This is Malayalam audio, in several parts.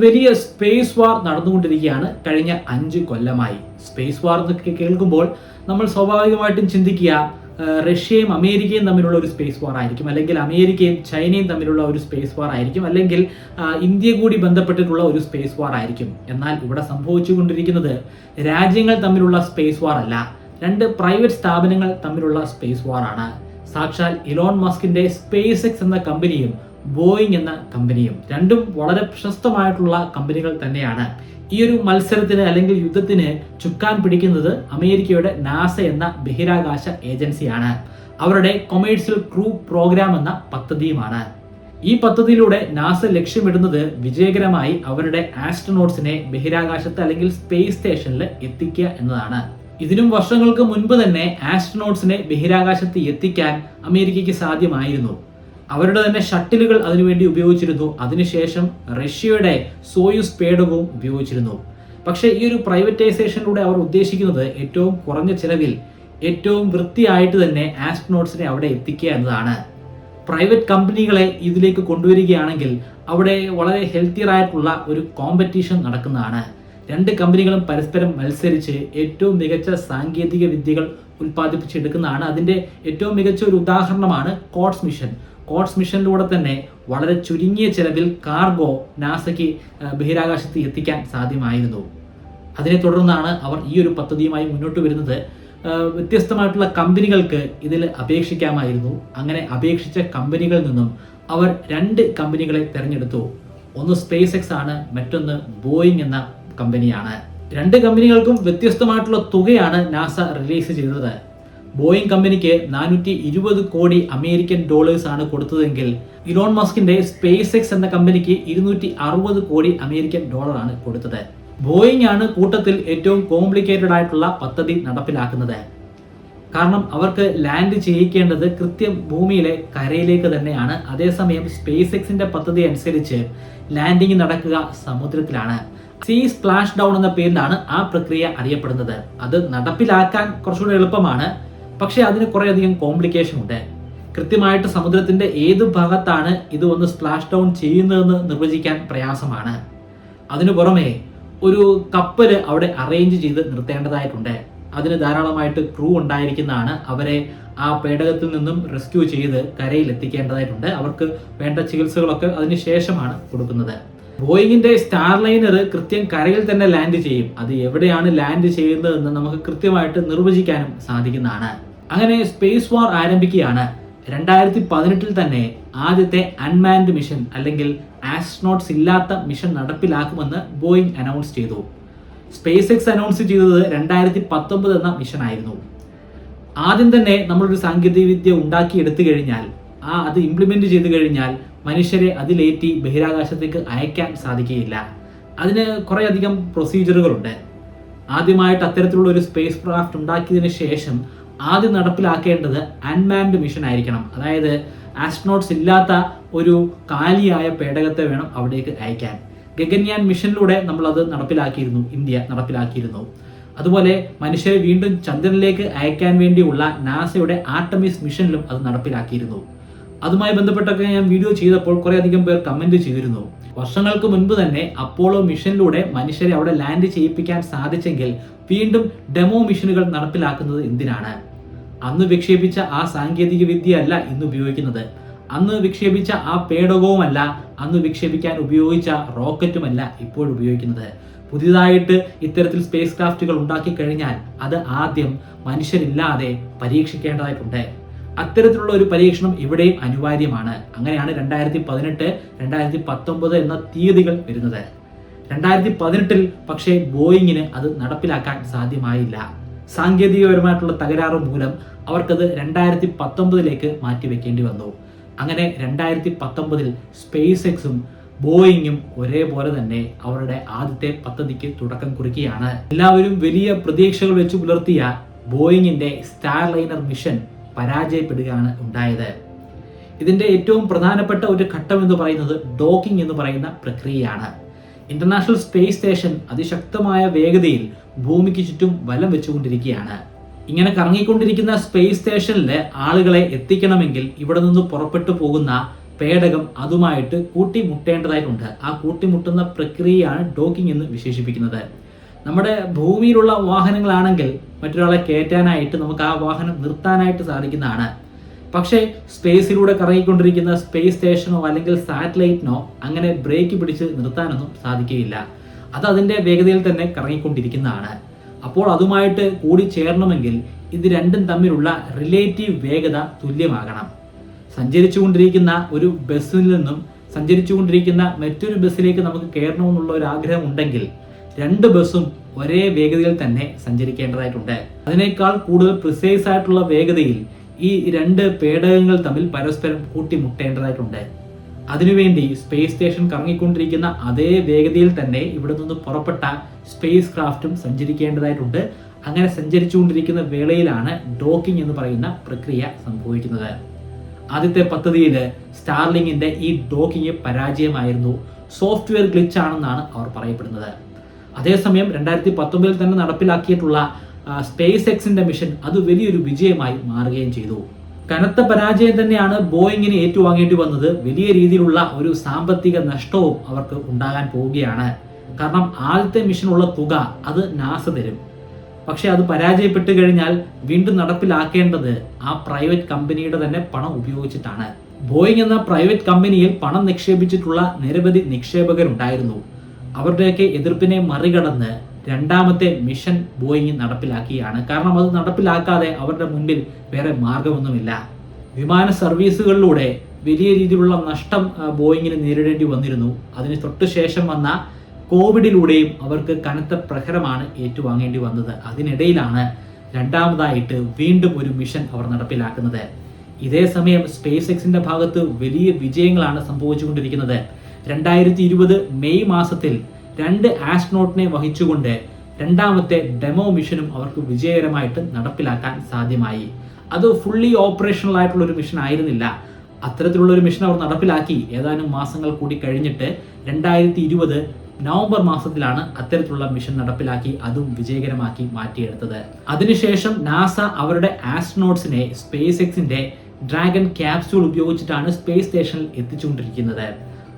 വലിയ സ്പേസ് വാർ നടന്നുകൊണ്ടിരിക്കുകയാണ് കഴിഞ്ഞ 5 കൊല്ലമായി. സ്പേസ് വാർ എന്നൊക്കെ കേൾക്കുമ്പോൾ നമ്മൾ സ്വാഭാവികമായിട്ടും ചിന്തിക്കുക റഷ്യയും അമേരിക്കയും തമ്മിലുള്ള ഒരു സ്പേസ് വാർ ആയിരിക്കും, അല്ലെങ്കിൽ അമേരിക്കയും ചൈനയും തമ്മിലുള്ള ഒരു സ്പേസ് വാർ ആയിരിക്കും, അല്ലെങ്കിൽ ഇന്ത്യ കൂടി ബന്ധപ്പെട്ടിട്ടുള്ള ഒരു സ്പേസ് വാർ ആയിരിക്കും. എന്നാൽ ഇവിടെ സംഭവിച്ചുകൊണ്ടിരിക്കുന്നത് രാജ്യങ്ങൾ തമ്മിലുള്ള സ്പേസ് വാർ അല്ല, 2 പ്രൈവറ്റ് സ്ഥാപനങ്ങൾ തമ്മിലുള്ള സ്പേസ് വാർ ആണ്. സാക്ഷാൽ ഇലോൺ മസ്കിന്റെ സ്പേസ് എക്സ് എന്ന കമ്പനിയും ബോയിങ് എന്ന കമ്പനിയും, രണ്ടും വളരെ പ്രശസ്തമായിട്ടുള്ള കമ്പനികൾ തന്നെയാണ്. ഈ ഒരു മത്സരത്തിന് അല്ലെങ്കിൽ യുദ്ധത്തിന് ചുക്കാൻ പിടിക്കുന്നത് അമേരിക്കയുടെ നാസ എന്ന ബഹിരാകാശ ഏജൻസിയാണ്. അവരുടെ കൊമേഴ്സ്യൽ ക്രൂ പ്രോഗ്രാം എന്ന പദ്ധതിയുമാണ്. ഈ പദ്ധതിയിലൂടെ നാസ ലക്ഷ്യമിടുന്നത് വിജയകരമായി അവരുടെ ആസ്ട്രോനോട്ട്സിനെ ബഹിരാകാശത്ത് അല്ലെങ്കിൽ സ്പേസ് സ്റ്റേഷനിൽ എത്തിക്കുക എന്നതാണ്. ഇതിനും വർഷങ്ങൾക്ക് മുൻപ് തന്നെ ആസ്ട്രോനോട്ട്സിനെ ബഹിരാകാശത്ത് എത്തിക്കാൻ അമേരിക്കയ്ക്ക് സാധ്യമായിരുന്നു. അവരുടെ തന്നെ ഷട്ടിലുകൾ അതിനുവേണ്ടി ഉപയോഗിച്ചിരുന്നു. അതിനുശേഷം റഷ്യയുടെ സോയുസ് പേടകവും ഉപയോഗിച്ചിരുന്നു. പക്ഷേ ഈ ഒരു പ്രൈവറ്റൈസേഷനിലൂടെ അവർ ഉദ്ദേശിക്കുന്നത് ഏറ്റവും കുറഞ്ഞ ചിലവിൽ ഏറ്റവും വൃത്തിയായിട്ട് തന്നെ ആസ്ട്രോനോട്ട്സിനെ അവിടെ എത്തിക്കുക എന്നതാണ്. പ്രൈവറ്റ് കമ്പനികളെ ഇതിലേക്ക് കൊണ്ടുവരികയാണെങ്കിൽ അവിടെ വളരെ ഹെൽത്തിയർ ആയിട്ടുള്ള ഒരു കോമ്പറ്റീഷൻ നടക്കുന്നതാണ്. 2 കമ്പനികളും പരസ്പരം മത്സരിച്ച് ഏറ്റവും മികച്ച സാങ്കേതിക വിദ്യകൾ ഉൽപ്പാദിപ്പിച്ചെടുക്കുന്നതാണ്. അതിൻ്റെ ഏറ്റവും മികച്ച ഒരു ഉദാഹരണമാണ് കോട്സ് മിഷൻ. കോട്സ് മിഷനിലൂടെ തന്നെ വളരെ ചുരുങ്ങിയ ചെലവിൽ കാർഗോ നാസയ്ക്ക് ബഹിരാകാശത്ത് എത്തിക്കാൻ സാധ്യമായിരുന്നു. അതിനെ തുടർന്നാണ് അവർ ഈ ഒരു പദ്ധതിയുമായി മുന്നോട്ട് വരുന്നത്. വ്യത്യസ്തമായിട്ടുള്ള കമ്പനികൾക്ക് ഇതിൽ അപേക്ഷിക്കാമായിരുന്നു. അങ്ങനെ അപേക്ഷിച്ച കമ്പനികളിൽ നിന്നും അവർ 2 കമ്പനികളെ തിരഞ്ഞെടുത്തു. ഒന്ന് സ്പേസ് എക്സ് ആണ്, മറ്റൊന്ന് ബോയിങ് എന്ന കമ്പനിയാണ്. 2 കമ്പനികൾക്കും വ്യത്യസ്തമായിട്ടുള്ള തുകയാണ് നാസ റിലീസ് ചെയ്തത്. ബോയിങ് കമ്പനിക്ക് 420 കോടി അമേരിക്കൻ ഡോളേഴ്സ് ആണ് കൊടുത്തതെങ്കിൽ ഇലോൺ മസ്കിന്റെ സ്പേസ് എക്സ് എന്ന കമ്പനിക്ക് 260 കോടി അമേരിക്കൻ ഡോളർ ആണ് കൊടുത്തത്. ബോയിങ് ആണ് കൂട്ടത്തിൽ ഏറ്റവും കോംപ്ലിക്കേറ്റഡ് ആയിട്ടുള്ള പദ്ധതി നടപ്പിലാക്കുന്നത്. കാരണം അവർക്ക് ലാൻഡ് ചെയ്യിക്കേണ്ടത് കൃത്യം ഭൂമിയിലെ കരയിലേക്ക് തന്നെയാണ്. അതേസമയം സ്പേസ് എക്സിന്റെ പദ്ധതി അനുസരിച്ച് ലാൻഡിംഗ് നടക്കുക സമുദ്രത്തിലാണ്. സീ സ്പ്ലാഷ് ഡൗൺ എന്ന പേരിലാണ് ആ പ്രക്രിയ അറിയപ്പെടുന്നത്. അത് നടപ്പിലാക്കാൻ കുറച്ചുകൂടി എളുപ്പമാണ്, പക്ഷേ അതിന് കുറേയധികം കോംപ്ലിക്കേഷൻ ഉണ്ട്. കൃത്യമായിട്ട് സമുദ്രത്തിന്റെ ഏത് ഭാഗത്താണ് ഇത് ഒന്ന് സ്പ്ലാഷ് ഡൗൺ ചെയ്യുന്നതെന്ന് നിർവചിക്കാൻ പ്രയാസമാണ്. അതിനു പുറമെ ഒരു കപ്പല് അവിടെ അറേഞ്ച് ചെയ്ത് നിർത്തേണ്ടതായിട്ടുണ്ട്. അതിന് ധാരാളമായിട്ട് ക്രൂ ഉണ്ടായിരിക്കുന്നതാണ്. അവരെ ആ പേടകത്തിൽ നിന്നും റെസ്ക്യൂ ചെയ്ത് കരയിൽ എത്തിക്കേണ്ടതായിട്ടുണ്ട്. അവർക്ക് വേണ്ട ചികിത്സകളൊക്കെ അതിന് ശേഷമാണ് കൊടുക്കുന്നത്. ബോയിങ്ങിന്റെ സ്റ്റാർലൈനർ കൃത്യം കരയിൽ തന്നെ ലാൻഡ് ചെയ്യും. അത് എവിടെയാണ് ലാൻഡ് ചെയ്യുന്നതെന്ന് നമുക്ക് കൃത്യമായിട്ട് നിർവചിക്കാനും സാധിക്കുന്നതാണ്. അങ്ങനെ സ്പേസ് വാർ ആരംഭിക്കുകയാണ്. 2018 തന്നെ ആദ്യത്തെ അൺമാൻഡ് മിഷൻ അല്ലെങ്കിൽ ആസ്ട്രോനോട്ട്സ് ഇല്ലാത്ത മിഷൻ നടപ്പിലാക്കുമെന്ന് ബോയിങ് അനൗൺസ് ചെയ്തു. സ്പേസ് എക്സ് അനൗൺസ് ചെയ്തത് 2019 എന്ന മിഷൻ ആയിരുന്നു. ആദ്യം തന്നെ നമ്മളൊരു സാങ്കേതിക വിദ്യ ഉണ്ടാക്കിയെടുത്തു കഴിഞ്ഞാൽ അത് ഇംപ്ലിമെന്റ് ചെയ്തു കഴിഞ്ഞാൽ മനുഷ്യരെ അതിലേറ്റി ബഹിരാകാശത്തേക്ക് അയക്കാൻ സാധിക്കുകയില്ല. അതിന് കുറേയധികം പ്രൊസീജിയറുകളുണ്ട്. ആദ്യമായിട്ട് അത്തരത്തിലുള്ള ഒരു സ്പേസ് ക്രാഫ്റ്റ് ഉണ്ടാക്കിയതിന് ശേഷം ആദ്യം നടപ്പിലാക്കേണ്ടത് അൺമാൻഡ് മിഷൻ ആയിരിക്കണം. അതായത് ആസ്ട്രോനോട്ട്സ് ഇല്ലാത്ത ഒരു കാലിയായ പേടകത്തെ വേണം അവിടേക്ക് അയക്കാൻ. ഗഗൻയാൻ മിഷനിലൂടെ നമ്മൾ അത് നടപ്പിലാക്കിയിരുന്നു, ഇന്ത്യ നടപ്പിലാക്കിയിരുന്നു. അതുപോലെ മനുഷ്യരെ വീണ്ടും ചന്ദ്രനിലേക്ക് അയക്കാൻ വേണ്ടിയുള്ള നാസയുടെ ആർട്ടമിസ് മിഷനിലും അത് നടപ്പിലാക്കിയിരുന്നു. അതുമായി ബന്ധപ്പെട്ടൊക്കെ ഞാൻ വീഡിയോ ചെയ്തപ്പോൾ കുറേയധികം പേർ കമന്റ് ചെയ്തിരുന്നു. വർഷങ്ങൾക്ക് മുൻപ് തന്നെ അപ്പോളോ മിഷനിലൂടെ മനുഷ്യരെ അവിടെ ലാൻഡ് ചെയ്യിപ്പിക്കാൻ സാധിച്ചെങ്കിൽ വീണ്ടും ഡെമോ മിഷനുകൾ നടപ്പിലാക്കുന്നത് എന്തിനാണ്? അന്ന് വിക്ഷേപിച്ച ആ സാങ്കേതിക വിദ്യ അല്ല ഇന്ന് ഉപയോഗിക്കുന്നത്. അന്ന് വിക്ഷേപിച്ച ആ പേടകവുമല്ല, അന്ന് വിക്ഷേപിക്കാൻ ഉപയോഗിച്ച റോക്കറ്റുമല്ല ഇപ്പോൾ ഉപയോഗിക്കുന്നത്. പുതിയതായിട്ട് ഇത്തരത്തിൽ സ്പേസ് ക്രാഫ്റ്റുകൾ ഉണ്ടാക്കി കഴിഞ്ഞാൽ അത് ആദ്യം മനുഷ്യരില്ലാതെ പരീക്ഷിക്കേണ്ടതായിട്ടുണ്ട്. അത്തരത്തിലുള്ള ഒരു പരീക്ഷണം ഇവിടെയും അനിവാര്യമാണ്. അങ്ങനെയാണ് 2018, 2019 എന്ന തീയതികൾ വരുന്നത്. 2018 പക്ഷേ ബോയിങ്ങിന് അത് നടപ്പിലാക്കാൻ സാധ്യമായില്ല. സാങ്കേതികപരമായിട്ടുള്ള തകരാറ് മൂലം അവർക്കത് 2019 മാറ്റിവെക്കേണ്ടി വന്നു. അങ്ങനെ 2019 സ്പേസ് എക്സും ബോയിങ്ങും ഒരേപോലെ തന്നെ അവരുടെ ആദ്യത്തെ പദ്ധതിക്ക് തുടക്കം കുറിക്കുകയാണ്. എല്ലാവരും വലിയ പ്രതീക്ഷകൾ വെച്ച് പുലർത്തിയ ബോയിങ്ങിന്റെ സ്റ്റാർലൈനർ മിഷൻ പരാജയപ്പെടുകയാണ് ഉണ്ടായത്. ഇതിന്റെ ഏറ്റവും പ്രധാനപ്പെട്ട ഒരു ഘട്ടം എന്ന് പറയുന്നത് ഡോക്കിംഗ് എന്ന് പറയുന്ന പ്രക്രിയയാണ്. ഇന്റർനാഷണൽ സ്പേസ് സ്റ്റേഷൻ അതിശക്തമായ വേഗതയിൽ ഭൂമിക്ക് ചുറ്റും വലം വെച്ചുകൊണ്ടിരിക്കുകയാണ്. ഇങ്ങനെ കറങ്ങിക്കൊണ്ടിരിക്കുന്ന സ്പേസ് സ്റ്റേഷനിൽ ആളുകളെ എത്തിക്കണമെങ്കിൽ ഇവിടെ നിന്ന് പുറപ്പെട്ടു പോകുന്ന പേടകം അതുമായിട്ട് കൂട്ടിമുട്ടേണ്ടതായിട്ടുണ്ട്. ആ കൂട്ടിമുട്ടുന്ന പ്രക്രിയയാണ് ഡോക്കിംഗ് എന്ന് വിശേഷിപ്പിക്കുന്നത്. നമ്മുടെ ഭൂമിയിലുള്ള വാഹനങ്ങളാണെങ്കിൽ മറ്റൊരാളെ കയറ്റാനായിട്ട് നമുക്ക് ആ വാഹനം നിർത്താനായിട്ട് സാധിക്കുന്നതാണ്. പക്ഷേ സ്പേസിലൂടെ കറങ്ങിക്കൊണ്ടിരിക്കുന്ന സ്പേസ് സ്റ്റേഷനോ അല്ലെങ്കിൽ സാറ്റലൈറ്റിനോ അങ്ങനെ ബ്രേക്ക് പിടിച്ച് നിർത്താനൊന്നും സാധിക്കുകയില്ല. അത് അതിൻ്റെ വേഗതയിൽ തന്നെ കറങ്ങിക്കൊണ്ടിരിക്കുന്നതാണ്. അപ്പോൾ അതുമായിട്ട് കൂടി ചേരണമെങ്കിൽ ഇത് രണ്ടും തമ്മിലുള്ള റിലേറ്റീവ് വേഗത തുല്യമാകണം. സഞ്ചരിച്ചുകൊണ്ടിരിക്കുന്ന ഒരു ബസ്സിൽ നിന്നും സഞ്ചരിച്ചുകൊണ്ടിരിക്കുന്ന മറ്റൊരു ബസ്സിലേക്ക് നമുക്ക് കയറണമെന്നുള്ള ഒരു ആഗ്രഹം ഉണ്ടെങ്കിൽ രണ്ട് ബസ്സും ഒരേ വേഗതയിൽ തന്നെ സഞ്ചരിക്കേണ്ടതായിട്ടുണ്ട്. അതിനേക്കാൾ കൂടുതൽ പ്രിസൈസ് ആയിട്ടുള്ള വേഗതയിൽ ഈ രണ്ട് പേടകങ്ങൾ തമ്മിൽ പരസ്പരം കൂട്ടിമുട്ടേണ്ടതായിട്ടുണ്ട്. അതിനുവേണ്ടി സ്പേസ് സ്റ്റേഷൻ കറങ്ങിക്കൊണ്ടിരിക്കുന്ന അതേ വേഗതയിൽ തന്നെ ഇവിടെ നിന്ന് പുറപ്പെട്ട സ്പേസ് ക്രാഫ്റ്റും സഞ്ചരിക്കേണ്ടതായിട്ടുണ്ട്. അങ്ങനെ സഞ്ചരിച്ചുകൊണ്ടിരിക്കുന്ന വേളയിലാണ് ഡോക്കിംഗ് എന്ന് പറയുന്ന പ്രക്രിയ സംഭവിക്കുന്നത്. ആദ്യത്തെ പദ്ധതിയിൽ സ്റ്റാർലിങ്ങിന്റെ ഈ ഡോക്കിംഗ് പരാജയമായിരുന്നു, സോഫ്റ്റ്വെയർ ഗ്ലിച്ച് ആണെന്നാണ് അവർ പറയപ്പെടുന്നത്. അതേസമയം 2019 തന്നെ നടപ്പിലാക്കിയിട്ടുള്ള സ്പേസ് എക്സിന്റെ മിഷൻ അത് വലിയൊരു വിജയമായി മാറുകയും ചെയ്തു. കനത്ത പരാജയം തന്നെയാണ് ബോയിങ്ങിന് ഏറ്റുവാങ്ങേണ്ടി വന്നത്. വലിയ രീതിയിലുള്ള ഒരു സാമ്പത്തിക നഷ്ടവും അവർക്ക് ഉണ്ടാകാൻ പോവുകയാണ്. കാരണം ആദ്യത്തെ മിഷനുള്ള തുക അത് നാസ തരും. പക്ഷെ അത് പരാജയപ്പെട്ടു കഴിഞ്ഞാൽ വീണ്ടും നടപ്പിലാക്കേണ്ടത് ആ പ്രൈവറ്റ് കമ്പനിയുടെ തന്നെ പണം ഉപയോഗിച്ചിട്ടാണ്. ബോയിങ് എന്ന പ്രൈവറ്റ് കമ്പനിയിൽ പണം നിക്ഷേപിച്ചിട്ടുള്ള നിരവധി നിക്ഷേപകരുണ്ടായിരുന്നു. അവരുടെയൊക്കെ എതിർപ്പിനെ മറികടന്ന് രണ്ടാമത്തെ മിഷൻ ബോയിങ് നടപ്പിലാക്കിയാണ്. കാരണം അത് നടപ്പിലാക്കാതെ അവരുടെ മുൻപിൽ വേറെ മാർഗമൊന്നുമില്ല. വിമാന സർവീസുകളിലൂടെ വലിയ രീതിയിലുള്ള നഷ്ടം ബോയിങ്ങിന് നേരിടേണ്ടി വന്നിരുന്നു. അതിന് തൊട്ടു ശേഷം വന്ന കോവിഡിലൂടെയും അവർക്ക് കനത്ത പ്രഹരമാണ് ഏറ്റുവാങ്ങേണ്ടി വന്നത്. അതിനിടയിലാണ് രണ്ടാമതായിട്ട് വീണ്ടും ഒരു മിഷൻ അവർ നടപ്പിലാക്കുന്നത്. ഇതേ സമയം സ്പേസ് എക്സിന്റെ ഭാഗത്ത് വലിയ വിജയങ്ങളാണ് സംഭവിച്ചുകൊണ്ടിരിക്കുന്നത്. 2020 മെയ് മാസത്തിൽ 2 ആസ്ട്രോനോട്ടിനെ വഹിച്ചുകൊണ്ട് രണ്ടാമത്തെ ഡെമോ മിഷനും അവർക്ക് വിജയകരമായിട്ട് നടപ്പിലാക്കാൻ സാധ്യമായി. അത് ഫുള്ളി ഓപ്പറേഷണൽ ആയിട്ടുള്ള ഒരു മിഷൻ ആയിരുന്നില്ല. അത്തരത്തിലുള്ള ഒരു മിഷൻ അവർ നടപ്പിലാക്കി. ഏതാനും മാസങ്ങൾ കൂടി കഴിഞ്ഞിട്ട് 2020 നവംബർ മാസത്തിലാണ് അത്തരത്തിലുള്ള മിഷൻ നടപ്പിലാക്കി അതും വിജയകരമാക്കി മാറ്റിയെടുത്തത്. അതിനുശേഷം നാസ അവരുടെ ആസ്ട്രോനോട്ട്സിനെ സ്പേസ് എക്സിന്റെ ഡ്രാഗൺ ക്യാപ്സ്യൂൾ ഉപയോഗിച്ചിട്ടാണ് സ്പേസ് സ്റ്റേഷനിൽ എത്തിച്ചുകൊണ്ടിരിക്കുന്നത്.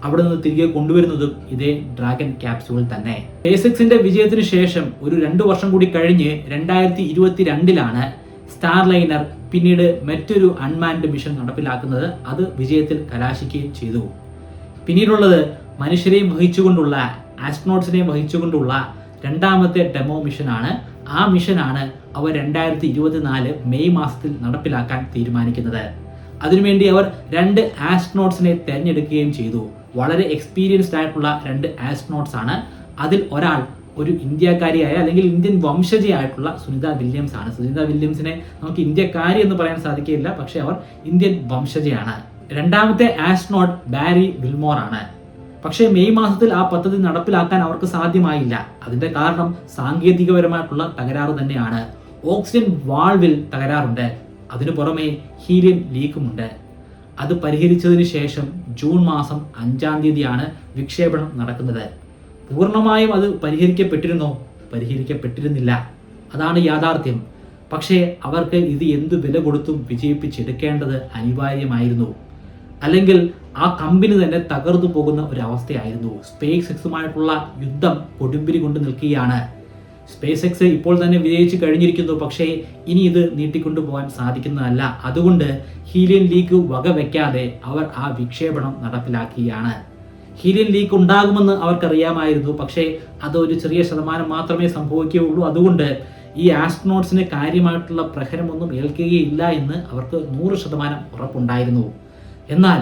അവിടെ നിന്ന് തിരികെ കൊണ്ടുവരുന്നതും ഇതേ ഡ്രാഗൺ ക്യാപ്സ്യൂൾ തന്നെ. സ്പേസ് എക്സിന്റെ വിജയത്തിന് ശേഷം ഒരു 2 വർഷം കൂടി കഴിഞ്ഞ് 2022 സ്റ്റാർലൈനർ പിന്നീട് മറ്റൊരു അൺമാൻഡ് മിഷൻ നടപ്പിലാക്കുന്നത്. അത് വിജയത്തിൽ കലാശിക്കുകയും ചെയ്തു. പിന്നീടുള്ളത് മനുഷ്യരെയും വഹിച്ചുകൊണ്ടുള്ള ആസ്ട്രോനോട്ട്സിനെയും വഹിച്ചുകൊണ്ടുള്ള രണ്ടാമത്തെ ഡെമോ മിഷനാണ്. ആ മിഷനാണ് അവർ 2024 മെയ് മാസത്തിൽ നടപ്പിലാക്കാൻ തീരുമാനിക്കുന്നത്. അതിനുവേണ്ടി അവർ 2 ആസ്ട്രോനോട്ട്സിനെ തിരഞ്ഞെടുക്കുകയും ചെയ്തു. വളരെ എക്സ്പീരിയൻസ്ഡ് ആയിട്ടുള്ള 2 ആസ്ട്രോനോട്ട്സ് ആണ്. അതിൽ ഒരാൾ ഒരു ഇന്ത്യക്കാരിയായ അല്ലെങ്കിൽ ഇന്ത്യൻ വംശജയായിട്ടുള്ള സുനിത വില്യംസ് ആണ്. സുനിത വില്യംസിനെ നമുക്ക് ഇന്ത്യക്കാരി എന്ന് പറയാൻ സാധിക്കില്ല, പക്ഷെ അവർ ഇന്ത്യൻ വംശജയാണ്. രണ്ടാമത്തെ ആസ്ട്രോനോട്ട് ബാരി വിൽമോർ ആണ്. പക്ഷേ മെയ് മാസത്തിൽ ആ പദ്ധതി നടപ്പിലാക്കാൻ അവർക്ക് സാധ്യമായില്ല. അതിന്റെ കാരണം സാങ്കേതികപരമായിട്ടുള്ള തകരാറ് തന്നെയാണ്. ഓക്സിജൻ വാൾവിൽ തകരാറുണ്ട്. അതിനു പുറമെ ഹീലിയം ലീക്കുമുണ്ട്. അത് പരിഹരിച്ചതിന് ശേഷം ജൂൺ മാസം 5-ാം തീയതിയാണ് വിക്ഷേപണം നടക്കുന്നത്. പൂർണ്ണമായും അത് പരിഹരിക്കപ്പെട്ടിരുന്നോ? പരിഹരിക്കപ്പെട്ടിരുന്നില്ല. അതാണ് യാഥാർത്ഥ്യം. പക്ഷേ അവർക്ക് ഇത് എന്ത് വില കൊടുത്തും വിജയിപ്പിച്ചെടുക്കേണ്ടത് അനിവാര്യമായിരുന്നു. അല്ലെങ്കിൽ ആ കമ്പനി തന്നെ തകർന്നു പോകുന്ന ഒരു അവസ്ഥയായിരുന്നു. സ്പേസ് എക്സുമായിട്ടുള്ള യുദ്ധം കൊടുമ്പിരി കൊണ്ട് നിൽക്കുകയാണ്. സ്പേസ് എക്സ് ഇപ്പോൾ തന്നെ വിജയിച്ചു കഴിഞ്ഞിരിക്കുന്നു. പക്ഷേ ഇനി ഇത് നീട്ടിക്കൊണ്ടുപോകാൻ സാധിക്കുന്നതല്ല. അതുകൊണ്ട് ഹീലിയം ലീക്ക് വകവെക്കാതെ അവർ ആ വിക്ഷേപണം നടപ്പിലാക്കുകയാണ്. ഹീലിയം ലീക്ക് ഉണ്ടാകുമെന്ന് അവർക്കറിയാമായിരുന്നു. പക്ഷേ അതൊരു ചെറിയ ശതമാനം മാത്രമേ സംഭവിക്കുകയുള്ളൂ. അതുകൊണ്ട് ഈ ആസ്ട്രോനോട്ട്സിന് കാര്യമായിട്ടുള്ള പ്രഹരമൊന്നും ഏൽക്കുകയില്ല എന്ന് അവർക്ക് 100% ഉറപ്പുണ്ടായിരുന്നു. എന്നാൽ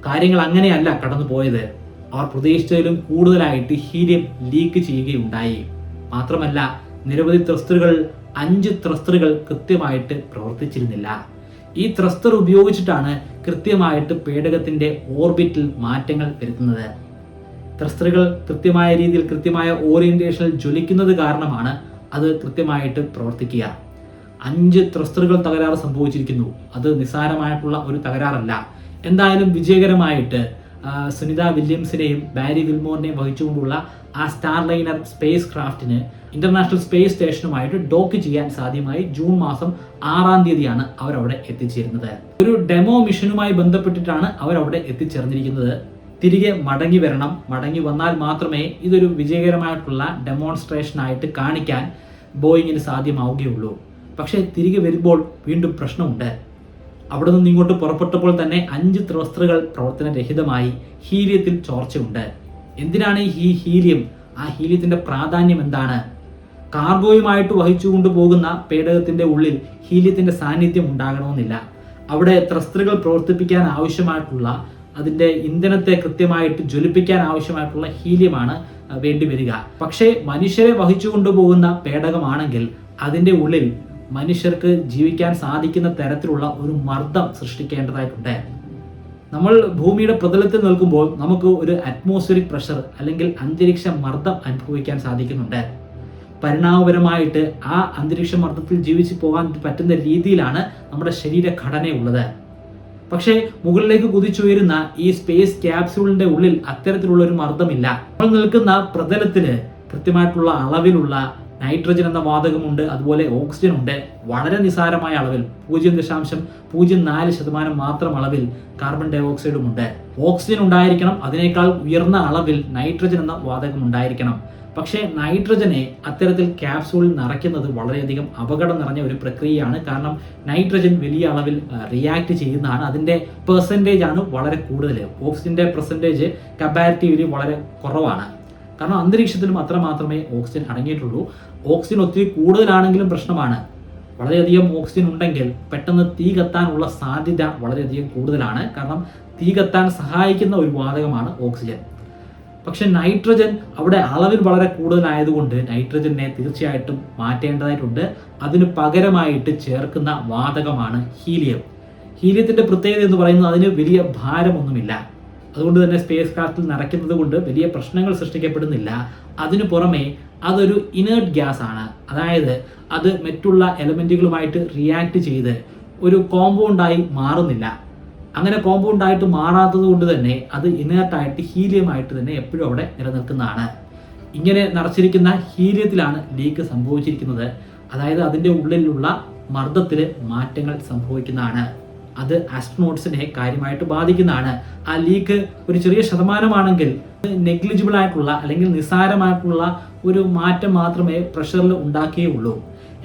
കാര്യങ്ങൾ അങ്ങനെയല്ല കടന്നു പോയത്. അവർ പ്രതീക്ഷിച്ചതിലും കൂടുതലായിട്ട് ഹീലിയം ലീക്ക് ചെയ്യുകയുണ്ടായി. മാത്രമല്ല നിരവധി ത്രസ്റ്ററുകൾ 5 ത്രസ്റ്ററുകൾ കൃത്യമായിട്ട് പ്രവർത്തിച്ചിരുന്നില്ല. ഈ ത്രസ്റ്റർ ഉപയോഗിച്ചിട്ടാണ് കൃത്യമായിട്ട് പേടകത്തിന്റെ ഓർബിറ്റിൽ മാറ്റങ്ങൾ വരുത്തുന്നത്. ത്രസ്റ്ററുകൾ കൃത്യമായ രീതിയിൽ കൃത്യമായ ഓറിയന്റേഷനിൽ ജ്വലിക്കുന്നത് കാരണമാണ് അത് കൃത്യമായിട്ട് പ്രവർത്തിക്കുക. 5 ത്രസ്റ്ററുകൾ തകരാറ് സംഭവിച്ചിരിക്കുന്നു. അത് നിസ്സാരമായിട്ടുള്ള ഒരു തകരാറല്ല. എന്തായാലും വിജയകരമായിട്ട് സുനിത വില്യംസിനെയും ബാരി വിൽമോറിനെയും വഹിച്ചുകൊണ്ടുള്ള ആ സ്റ്റാർലൈനർ സ്പേസ് ക്രാഫ്റ്റിന് ഇന്റർനാഷണൽ സ്പേസ് സ്റ്റേഷനുമായിട്ട് ഡോക്ക് ചെയ്യാൻ സാധ്യമായി ജൂൺ മാസം 6-ാം തീയതിയാണ് അവരവിടെ എത്തിച്ചേരുന്നത്. ഒരു ഡെമോ മിഷനുമായി ബന്ധപ്പെട്ടിട്ടാണ് അവരവിടെ എത്തിച്ചേർന്നിരിക്കുന്നത്. തിരികെ മടങ്ങി വരണം, മടങ്ങി വന്നാൽ മാത്രമേ ഇതൊരു വിജയകരമായിട്ടുള്ള ഡെമോൺസ്ട്രേഷനായിട്ട് കാണിക്കാൻ ബോയിങ്ങിന് സാധ്യമാവുകയുള്ളൂ. പക്ഷേ തിരികെ വരുമ്പോൾ വീണ്ടും പ്രശ്നമുണ്ട്. അവിടെ നിന്ന് ഇങ്ങോട്ട് പുറപ്പെട്ടപ്പോൾ തന്നെ 5 ത്രസ്റ്ററുകൾ പ്രവർത്തനരഹിതമായി. ഹീലിയത്തിൽ ചോർച്ചയുണ്ട്. എന്തിനാണ് ഈ ഹീലിയം? ആ ഹീലിയത്തിന്റെ പ്രാധാന്യം എന്താണ്? കാർഗോയുമായിട്ട് വഹിച്ചു കൊണ്ടുപോകുന്ന പേടകത്തിന്റെ ഉള്ളിൽ ഹീലിയത്തിന്റെ സാന്നിധ്യം ഉണ്ടാകണമെന്നില്ല. അവിടെ ത്രസ്റ്ററുകൾ പ്രവർത്തിപ്പിക്കാൻ ആവശ്യമായിട്ടുള്ള അതിന്റെ ഇന്ധനത്തെ കൃത്യമായിട്ട് ജ്വലിപ്പിക്കാൻ ആവശ്യമായിട്ടുള്ള ഹീലിയമാണ് വേണ്ടി വരിക. പക്ഷേ മനുഷ്യരെ വഹിച്ചു കൊണ്ടുപോകുന്ന പേടകമാണെങ്കിൽ അതിന്റെ ഉള്ളിൽ മനുഷ്യർക്ക് ജീവിക്കാൻ സാധിക്കുന്ന തരത്തിലുള്ള ഒരു മർദ്ദം സൃഷ്ടിക്കേണ്ടതായിട്ടുണ്ട്. നമ്മൾ ഭൂമിയുടെ പ്രതലത്തിൽ നിൽക്കുമ്പോൾ നമുക്ക് ഒരു അറ്റ്മോസ്ഫിയറിക് പ്രഷർ അല്ലെങ്കിൽ അന്തരീക്ഷ മർദ്ദം അനുഭവിക്കാൻ സാധിക്കുന്നുണ്ട്. പരിണാമപരമായിട്ട് ആ അന്തരീക്ഷ മർദ്ദത്തിൽ ജീവിച്ചു പോകാൻ പറ്റുന്ന രീതിയിലാണ് നമ്മുടെ ശരീരഘടനയുള്ളത്. പക്ഷേ മുകളിലേക്ക് കുതിച്ചുയരുന്ന ഈ സ്പേസ് ക്യാപ്സ്യൂളിന്റെ ഉള്ളിൽ അത്തരത്തിലുള്ള ഒരു മർദ്ദമില്ല. നമ്മൾ നിൽക്കുന്ന പ്രതലത്തിന് കൃത്യമായിട്ടുള്ള അളവിലുള്ള നൈട്രജൻ എന്ന വാതകമുണ്ട്, അതുപോലെ ഓക്സിജൻ ഉണ്ട്. വളരെ നിസാരമായ അളവിൽ 0.04% മാത്രം അളവിൽ കാർബൺ ഡൈ ഓക്സൈഡും ഉണ്ട്. ഓക്സിജൻ ഉണ്ടായിരിക്കണം, അതിനേക്കാൾ ഉയർന്ന അളവിൽ നൈട്രജൻ എന്ന വാതകം ഉണ്ടായിരിക്കണം. പക്ഷേ നൈട്രജനെ അത്തരത്തിൽ ക്യാപ്സൂളിൽ നിറയ്ക്കുന്നത് വളരെയധികം അപകടം നിറഞ്ഞ ഒരു പ്രക്രിയയാണ്. കാരണം നൈട്രജൻ വലിയ അളവിൽ റിയാക്ട് ചെയ്യുന്നതാണ്. അതിൻ്റെ പെർസെൻറ്റേജ് ആണ് വളരെ കൂടുതൽ. ഓക്സിജൻ്റെ പെർസെൻറ്റേജ് കമ്പാരിറ്റീവ്ലി വളരെ കുറവാണ്. കാരണം അന്തരീക്ഷത്തിലും അത്ര മാത്രമേ ഓക്സിജൻ അടങ്ങിയിട്ടുള്ളൂ. ഓക്സിജൻ ഒത്തിരി കൂടുതലാണെങ്കിലും പ്രശ്നമാണ്. വളരെയധികം ഓക്സിജൻ ഉണ്ടെങ്കിൽ പെട്ടെന്ന് തീ കത്താനുള്ള സാധ്യത വളരെയധികം കൂടുതലാണ്. കാരണം തീ കത്താൻ സഹായിക്കുന്ന ഒരു വാതകമാണ് ഓക്സിജൻ. പക്ഷെ നൈട്രജൻ അവിടെ അളവിൽ വളരെ കൂടുതലായതുകൊണ്ട് നൈട്രജനെ തീർച്ചയായിട്ടും മാറ്റേണ്ടതായിട്ടുണ്ട്. അതിന് പകരമായിട്ട് ചേർക്കുന്ന വാതകമാണ് ഹീലിയം. ഹീലിയത്തിന്റെ പ്രത്യേകത എന്ന് പറയുന്നത് അതിന് വലിയ ഭാരമൊന്നുമില്ല. അതുകൊണ്ട് തന്നെ സ്പേസ് ക്രാഫ്റ്റിൽ നിറയ്ക്കുന്നത് കൊണ്ട് വലിയ പ്രശ്നങ്ങൾ സൃഷ്ടിക്കപ്പെടുന്നില്ല. അതിനു പുറമെ അതൊരു ഇനേർട്ട് ഗ്യാസ് ആണ്. അതായത് അത് മറ്റുള്ള എലമെന്റുകളുമായിട്ട് റിയാക്ട് ചെയ്ത് ഒരു കോമ്പൗണ്ടായി മാറുന്നില്ല. അങ്ങനെ കോമ്പൗണ്ടായിട്ട് മാറാത്തത് കൊണ്ട് തന്നെ അത് ഇനേർട്ടായിട്ട് ഹീലിയമായിട്ട് തന്നെ എപ്പോഴും അവിടെ നിലനിൽക്കുന്നതാണ്. ഇങ്ങനെ നിറച്ചിരിക്കുന്ന ഹീലിയത്തിലാണ് ലീക്ക് സംഭവിച്ചിരിക്കുന്നത്. അതായത് അതിൻ്റെ ഉള്ളിലുള്ള മർദ്ദത്തിൽ മാറ്റങ്ങൾ സംഭവിക്കുന്നതാണ്. അത് ആസ്ട്രോനോട്ട്സിനെ കാര്യമായിട്ട് ബാധിക്കുന്നതാണ്. ആ ലീക്ക് ഒരു ചെറിയ ശതമാനമാണെങ്കിൽ നെഗ്ലിജിബിൾ ആയിട്ടുള്ള അല്ലെങ്കിൽ നിസ്സാരമായിട്ടുള്ള ഒരു മാറ്റം മാത്രമേ പ്രഷറിൽ ഉണ്ടാക്കുകയുള്ളൂ.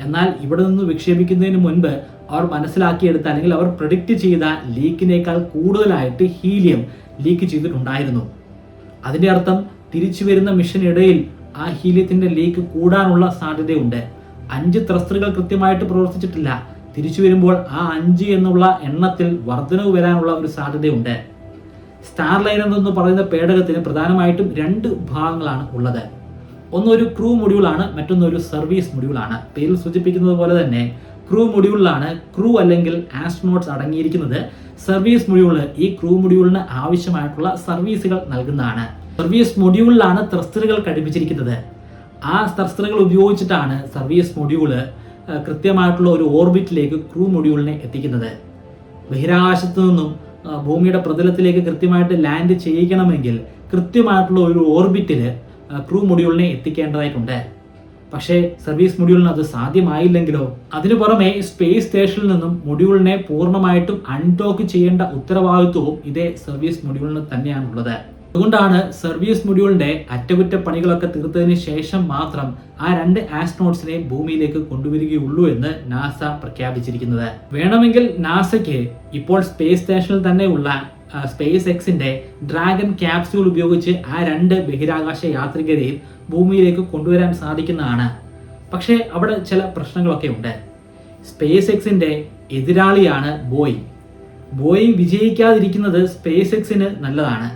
എന്നാൽ ഇവിടെ നിന്ന് വിക്ഷേപിക്കുന്നതിന് മുൻപ് അവർ മനസ്സിലാക്കിയെടുത്ത അല്ലെങ്കിൽ അവർ പ്രെഡിക്റ്റ് ചെയ്ത ലീക്കിനേക്കാൾ കൂടുതലായിട്ട് ഹീലിയം ലീക്ക് ചെയ്തിട്ടുണ്ടായിരുന്നു. അതിൻ്റെ അർത്ഥം തിരിച്ചു വരുന്ന മിഷനിടയിൽ ആ ഹീലിയത്തിൻ്റെ ലീക്ക് കൂടാനുള്ള സാധ്യതയുണ്ട്. 5 ത്രസ്റ്ററുകൾ കൃത്യമായിട്ട് പ്രവർത്തിച്ചിട്ടില്ല. തിരിച്ചു വരുമ്പോൾ ആ 5 എന്നുള്ള എണ്ണത്തിൽ വർധനവ് വരാനുള്ള ഒരു സാധ്യതയുണ്ട്. സ്റ്റാർലൈനർ എന്ന് പറയുന്ന പേടകത്തിന് പ്രധാനമായിട്ടും 2 ഭാഗങ്ങളാണ് ഉള്ളത്. ഒന്നൊരു ക്രൂ മൊഡ്യൂളാണ്, മറ്റൊന്നൊരു സർവീസ് മൊഡ്യൂളാണ്. പേരിൽ സൂചിപ്പിക്കുന്നത് പോലെ തന്നെ ക്രൂ മൊഡ്യൂളിലാണ് ക്രൂ അല്ലെങ്കിൽ ആസ്ട്രോനോട്ട്സ് അടങ്ങിയിരിക്കുന്നത്. സർവീസ് മൊഡ്യൂള് ഈ ക്രൂ മൊഡ്യൂളിന് ആവശ്യമായിട്ടുള്ള സർവീസുകൾ നൽകുന്നതാണ്. സർവീസ് മൊഡ്യൂളിലാണ് ത്രസ്റ്ററുകൾ ഘടിപ്പിച്ചിരിക്കുന്നത്. ആ ത്രസ്റ്ററുകൾ ഉപയോഗിച്ചിട്ടാണ് സർവീസ് മൊഡ്യൂള് കൃത്യമായിട്ടുള്ള ഒരു ഓർബിറ്റിലേക്ക് ക്രൂ മൊഡ്യൂളിനെ എത്തിക്കുന്നത്. ബഹിരാകാശത്തു നിന്നും ഭൂമിയുടെ പ്രതലത്തിലേക്ക് കൃത്യമായിട്ട് ലാൻഡ് ചെയ്യിക്കണമെങ്കിൽ കൃത്യമായിട്ടുള്ള ഒരു ഓർബിറ്റിൽ ക്രൂ മൊഡ്യൂളിനെ എത്തിക്കേണ്ടതായിട്ടുണ്ട്. പക്ഷേ സർവീസ് മൊഡ്യൂളിന് അത് സാധ്യമായില്ലെങ്കിലോ? അതിനു പുറമെ സ്പേസ് സ്റ്റേഷനിൽ നിന്നും മൊഡ്യൂളിനെ പൂർണ്ണമായിട്ടും അൺഡോക്ക് ചെയ്യേണ്ട ഉത്തരവാദിത്വവും ഇതേ സർവീസ് മൊഡ്യൂളിന് തന്നെയാണുള്ളത്. അതുകൊണ്ടാണ് സർവീസ് മൊഡ്യൂളിന്റെ അറ്റകുറ്റപ്പണികളൊക്കെ തീർത്തതിന് ശേഷം മാത്രം ആ 2 ആസ്ട്രോനോട്ട്സിനെ ഭൂമിയിലേക്ക് കൊണ്ടുവരികയുള്ളൂ എന്ന് നാസ പ്രഖ്യാപിച്ചിരിക്കുന്നത്. വേണമെങ്കിൽ നാസയ്ക്ക് ഇപ്പോൾ സ്പേസ് സ്റ്റേഷനിൽ തന്നെയുള്ള സ്പേസ് എക്സിന്റെ ഡ്രാഗൺ ക്യാപ്സ്യൂൾ ഉപയോഗിച്ച് ആ 2 ബഹിരാകാശ യാത്രികരെയും ഭൂമിയിലേക്ക് കൊണ്ടുവരാൻ സാധിക്കുന്നതാണ്. പക്ഷേ അവിടെ ചില പ്രശ്നങ്ങളൊക്കെ ഉണ്ട്. സ്പേസ് എക്സിന്റെ എതിരാളിയാണ് ബോയിങ്. ബോയിങ് വിജയിക്കാതിരിക്കുന്നത് സ്പേസ് എക്സിന് നല്ലതാണ്.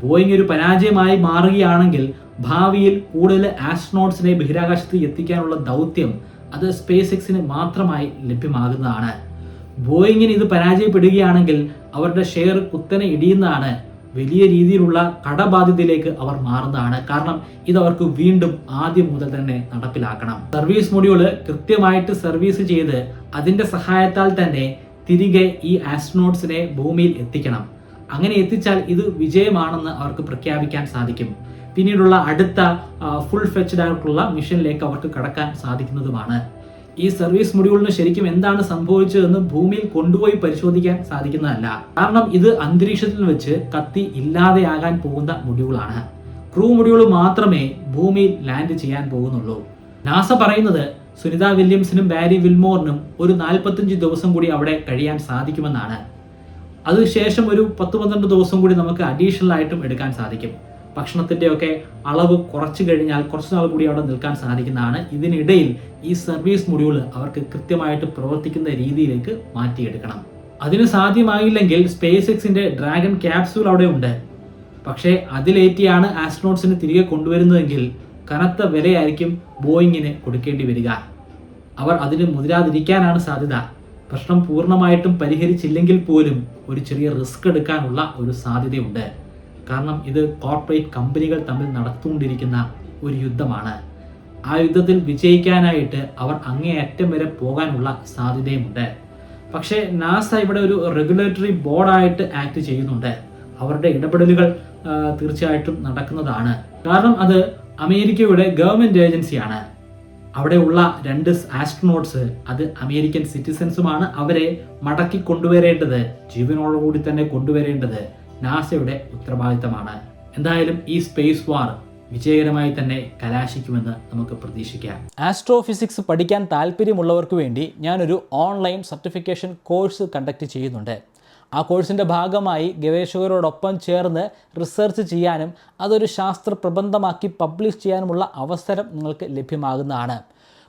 ബോയിങ് ഒരു പരാജയമായി മാറുകയാണെങ്കിൽ ഭാവിയിൽ കൂടുതൽ ആസ്ട്രോനോട്ട്സിനെ ബഹിരാകാശത്ത് എത്തിക്കാനുള്ള ദൗത്യം അത് സ്പേസ് എക്സിന് മാത്രമായി ലഭ്യമാകുന്നതാണ്. ബോയിങ്ങിന് ഇത് പരാജയപ്പെടുകയാണെങ്കിൽ അവരുടെ ഷെയർ കുത്തനെ ഇടിയുന്നതാണ്. വലിയ രീതിയിലുള്ള കടബാധ്യതയിലേക്ക് അവർ മാറുന്നതാണ്. കാരണം ഇത് അവർക്ക് വീണ്ടും ആദ്യം മുതൽ തന്നെ നടപ്പിലാക്കണം. സർവീസ് മൊഡ്യൂള് കൃത്യമായിട്ട് സർവീസ് ചെയ്ത് അതിന്റെ സഹായത്താൽ തന്നെ തിരികെ ഈ ആസ്ട്രോനോട്ട്സിനെ ഭൂമിയിൽ എത്തിക്കണം. അങ്ങനെ എത്തിച്ചാൽ ഇത് വിജയമാണെന്ന് അവർക്ക് പ്രഖ്യാപിക്കാൻ സാധിക്കും. പിന്നീടുള്ള അടുത്ത ഫുൾ ഫെച്ച്ഡ് ആയിട്ടുള്ള മിഷനിലേക്ക് അവർക്ക് കടക്കാൻ സാധിക്കുന്നതുമാണ്. ഈ സർവീസ് മൊഡ്യൂളിന് ശരിക്കും എന്താണ് സംഭവിച്ചതെന്ന് ഭൂമിയിൽ കൊണ്ടുപോയി പരിശോധിക്കാൻ സാധിക്കുന്നതല്ല. കാരണം ഇത് അന്തരീക്ഷത്തിൽ വെച്ച് കത്തി ഇല്ലാതെയാകാൻ പോകുന്ന മൊഡ്യൂളാണ്. ക്രൂ മൊഡ്യൂൾ മാത്രമേ ഭൂമിയിൽ ലാൻഡ് ചെയ്യാൻ പോകുന്നുള്ളൂ. നാസ പറയുന്നത് സുനിത വില്യംസിനും ബാരി വിൽമോറിനും ഒരു 45 ദിവസം കൂടി അവിടെ കഴിയാൻ സാധിക്കുമെന്നാണ്. അതിനുശേഷം ഒരു 10-12 ദിവസം കൂടി നമുക്ക് അഡീഷണൽ ആയിട്ടും എടുക്കാൻ സാധിക്കും. ഭക്ഷണത്തിൻ്റെയൊക്കെ അളവ് കുറച്ച് കഴിഞ്ഞാൽ കുറച്ച് നാൾ കൂടി അവിടെ നിൽക്കാൻ സാധിക്കുന്നതാണ്. ഇതിനിടയിൽ ഈ സർവീസ് മൊഡ്യൂൾ അവർക്ക് കൃത്യമായിട്ട് പ്രവർത്തിക്കുന്ന രീതിയിലേക്ക് മാറ്റിയെടുക്കണം. അതിന് സാധ്യമായില്ലെങ്കിൽ സ്പേസ് എക്സിന്റെ ഡ്രാഗൺ ക്യാപ്സ്യൂൾ അവിടെ ഉണ്ട്. പക്ഷേ അതിലേറ്റിയാണ് ആസ്ട്രോണോട്സിനെ തിരികെ കൊണ്ടുവരുന്നതെങ്കിൽ കനത്ത വിലയായിരിക്കും ബോയിങ്ങിന് കൊടുക്കേണ്ടി വരിക. അവർ അതിന് മുതിരാതിരിക്കാനാണ് സാധ്യത. പ്രശ്നം പൂർണ്ണമായിട്ടും പരിഹരിച്ചില്ലെങ്കിൽ പോലും ഒരു ചെറിയ റിസ്ക് എടുക്കാനുള്ള ഒരു സാധ്യതയുണ്ട്. കാരണം ഇത് കോർപ്പറേറ്റ് കമ്പനികൾ തമ്മിൽ നടത്തുകൊണ്ടിരിക്കുന്ന ഒരു യുദ്ധമാണ്. ആ യുദ്ധത്തിൽ വിജയിക്കാനായിട്ട് അവർ അങ്ങേയറ്റം വരെ പോകാനുള്ള സാധ്യതയുമുണ്ട്. പക്ഷേ നാസ ഇവിടെ ഒരു റെഗുലേറ്ററി ബോർഡായിട്ട് ആക്ട് ചെയ്യുന്നുണ്ട്. അവരുടെ ഇടപെടലുകൾ തീർച്ചയായിട്ടും നടക്കുന്നതാണ്. കാരണം അത് അമേരിക്കയുടെ ഗവൺമെൻറ് ഏജൻസിയാണ്. അവിടെയുള്ള 2 ആസ്ട്രോനോട്ട്സ് അത് അമേരിക്കൻ സിറ്റിസൺസുമാണ്. അവരെ മടക്കി കൊണ്ടുവരേണ്ടത്, ജീവനോടുകൂടി തന്നെ കൊണ്ടുവരേണ്ടത് നാസയുടെ ഉത്തരവാദിത്തമാണ്. എന്തായാലും ഈ സ്പേസ് വാർ വിജയകരമായി തന്നെ കലാശിക്കുമെന്ന് നമുക്ക് പ്രതീക്ഷിക്കാം. ആസ്ട്രോഫിസിക്സ് പഠിക്കാൻ താല്പര്യമുള്ളവർക്ക് വേണ്ടി ഞാനൊരു ഓൺലൈൻ സർട്ടിഫിക്കേഷൻ കോഴ്സ് കണ്ടക്ട് ചെയ്യുന്നുണ്ട്. ആ കോഴ്സിൻ്റെ ഭാഗമായി ഗവേഷകരോടൊപ്പം ചേർന്ന് റിസർച്ച് ചെയ്യാനും അതൊരു ശാസ്ത്ര പ്രബന്ധമാക്കി പബ്ലിഷ് ചെയ്യാനുമുള്ള അവസരം നിങ്ങൾക്ക് ലഭ്യമാകുന്നതാണ്.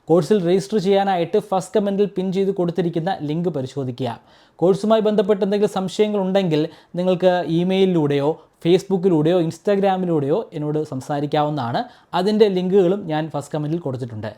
കോഴ്സിൽ രജിസ്റ്റർ ചെയ്യാനായിട്ട് ഫസ്റ്റ് കമൻറ്റിൽ പിൻ ചെയ്ത് കൊടുത്തിരിക്കുന്ന ലിങ്ക് പരിശോധിക്കുക. കോഴ്സുമായി ബന്ധപ്പെട്ട് എന്തെങ്കിലും സംശയങ്ങളുണ്ടെങ്കിൽ നിങ്ങൾക്ക് ഇമെയിലിലൂടെയോ ഫേസ്ബുക്കിലൂടെയോ ഇൻസ്റ്റാഗ്രാമിലൂടെയോ എന്നോട് സംസാരിക്കാവുന്നതാണ്. അതിൻ്റെ ലിങ്കുകളും ഞാൻ ഫസ്റ്റ് കമൻറ്റിൽ കൊടുത്തിട്ടുണ്ട്.